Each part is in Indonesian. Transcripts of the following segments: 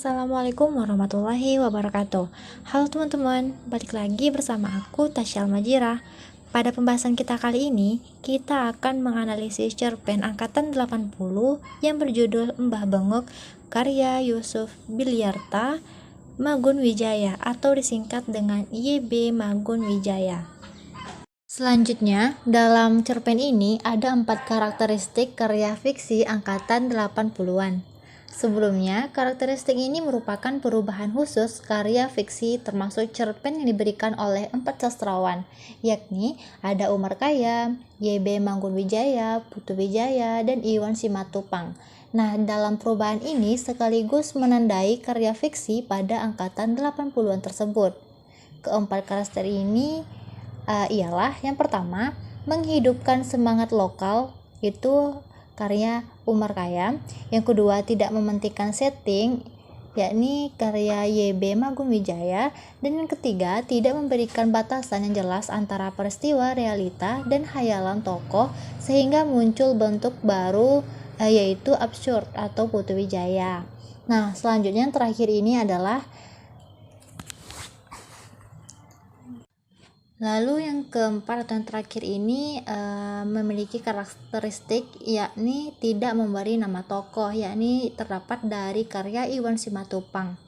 Assalamualaikum warahmatullahi wabarakatuh. Halo teman-teman, balik lagi bersama aku Tasya Almajira. Pada pembahasan kita kali ini, kita akan menganalisis cerpen angkatan 80 yang berjudul Mbah Bengok karya Yusuf Bilyarta Magun Wijaya atau disingkat dengan YB Magun Wijaya. Selanjutnya, dalam cerpen ini ada 4 karakteristik karya fiksi angkatan 80-an. Sebelumnya, karakteristik ini merupakan perubahan khusus karya fiksi termasuk cerpen yang diberikan oleh 4 sastrawan, yakni ada Umar Khayyam, YB Magun Wijaya, Putu Wijaya, dan Iwan Simatupang. Nah, dalam perubahan ini sekaligus menandai karya fiksi pada angkatan 80-an tersebut. Keempat karakter ini ialah yang pertama, menghidupkan semangat lokal, itu karya Umar Khayyam. Yang kedua, tidak mementingkan setting, yakni karya YB Magun Wijaya. Dan yang ketiga, tidak memberikan batasan yang jelas antara peristiwa, realita, dan khayalan tokoh sehingga muncul bentuk baru yaitu absurd atau Putu Wijaya. Nah, selanjutnya yang terakhir ini adalah Lalu yang keempat atau yang terakhir ini memiliki karakteristik yakni tidak memberi nama tokoh, yakni terdapat dari karya Iwan Simatupang.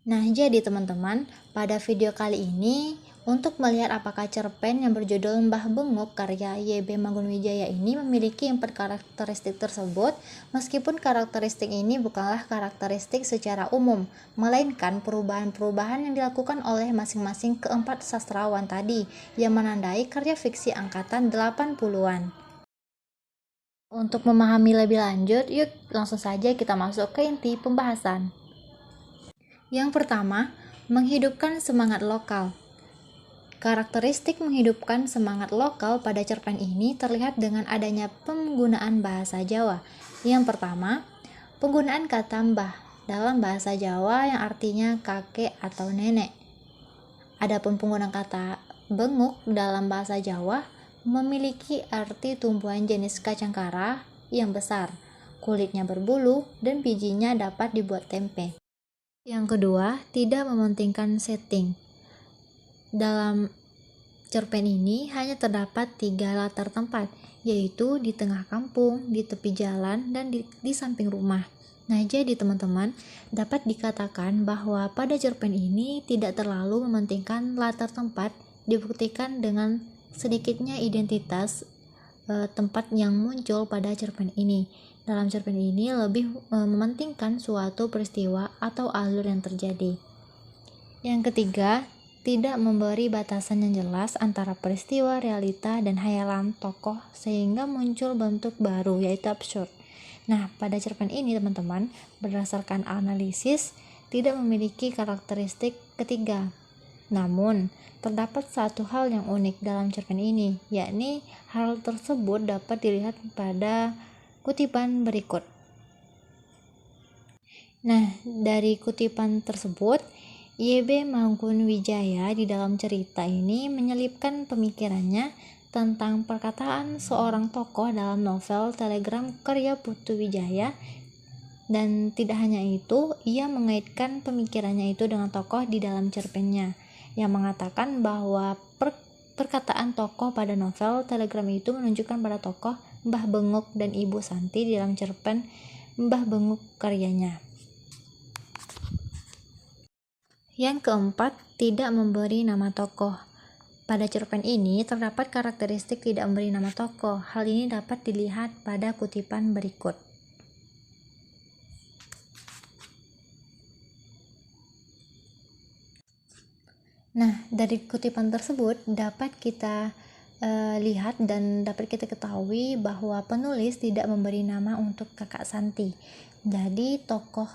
Nah, jadi teman-teman, pada video kali ini untuk melihat apakah cerpen yang berjudul Mbah Bengok karya YB Magun Wijaya ini memiliki 4 karakteristik tersebut, meskipun karakteristik ini bukanlah karakteristik secara umum, melainkan perubahan-perubahan yang dilakukan oleh masing-masing keempat sastrawan tadi yang menandai karya fiksi angkatan 80-an. Untuk memahami lebih lanjut, yuk langsung saja kita masuk ke inti pembahasan. Yang pertama, menghidupkan semangat lokal. Karakteristik menghidupkan semangat lokal pada cerpen ini terlihat dengan adanya penggunaan bahasa Jawa. Yang pertama, penggunaan kata mbah dalam bahasa Jawa yang artinya kakek atau nenek. Adapun penggunaan kata benguk dalam bahasa Jawa memiliki arti tumbuhan jenis kacang kara yang besar, kulitnya berbulu, dan bijinya dapat dibuat tempe. Yang kedua, tidak mementingkan setting. Dalam cerpen ini hanya terdapat 3 latar tempat, yaitu di tengah kampung, di tepi jalan, dan di samping rumah. Nah, jadi teman-teman, dapat dikatakan bahwa pada cerpen ini tidak terlalu mementingkan latar tempat, dibuktikan dengan sedikitnya identitas tempat yang muncul pada cerpen ini. Dalam cerpen ini lebih mementingkan suatu peristiwa atau alur yang terjadi. Yang ketiga, tidak memberi batasan yang jelas antara peristiwa, realita, dan khayalan tokoh sehingga muncul bentuk baru yaitu absurd. Nah, pada cerpen ini teman-teman, berdasarkan analisis tidak memiliki karakteristik ketiga. Namun, terdapat satu hal yang unik dalam cerpen ini, yakni hal tersebut dapat dilihat pada kutipan berikut. Nah, dari kutipan tersebut, YB Magun Wijaya di dalam cerita ini menyelipkan pemikirannya tentang perkataan seorang tokoh dalam novel Telegram karya Putu Wijaya, dan tidak hanya itu, ia mengaitkan pemikirannya itu dengan tokoh di dalam cerpennya yang mengatakan bahwa perkataan tokoh pada novel Telegram itu menunjukkan pada tokoh Mbah Bengok dan Ibu Santi di dalam cerpen Mbah Bengok karyanya. Yang keempat, tidak memberi nama tokoh. Pada cerpen ini terdapat karakteristik tidak memberi nama tokoh. Hal ini dapat dilihat pada kutipan berikut. Nah, dari kutipan tersebut dapat kita lihat dan dapat kita ketahui bahwa penulis tidak memberi nama untuk kakak Santi. Jadi tokoh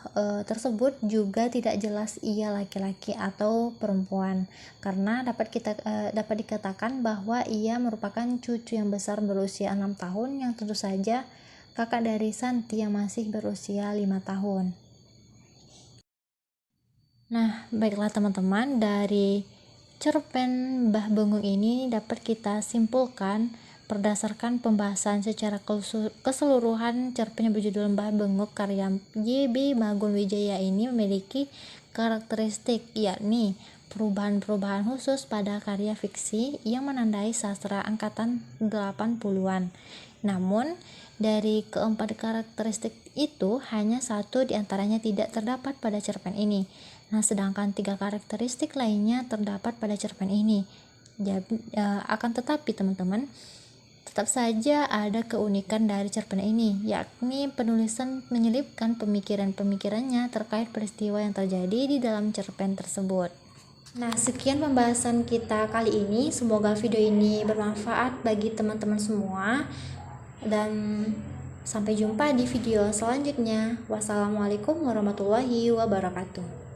tersebut juga tidak jelas ia laki-laki atau perempuan, karena dapat dikatakan bahwa ia merupakan cucu yang besar berusia 6 tahun yang tentu saja kakak dari Santi yang masih berusia 5 tahun. Nah, baiklah teman-teman, dari cerpen Mbah Bengok ini dapat kita simpulkan berdasarkan pembahasan secara keseluruhan, cerpen yang berjudul Mbah Bengok karya Y.B. Magun Wijaya ini memiliki karakteristik, yakni perubahan-perubahan khusus pada karya fiksi yang menandai sastra angkatan 80-an. Namun, dari keempat karakteristik itu, hanya satu diantaranya tidak terdapat pada cerpen ini. Nah, sedangkan 3 karakteristik lainnya terdapat pada cerpen ini. Akan tetapi teman-teman, tetap saja ada keunikan dari cerpen ini, yakni penulisan menyelipkan pemikiran-pemikirannya terkait peristiwa yang terjadi di dalam cerpen tersebut. Nah, sekian pembahasan kita kali ini. Semoga video ini bermanfaat bagi teman-teman semua, dan sampai jumpa di video selanjutnya. Wassalamualaikum warahmatullahi wabarakatuh.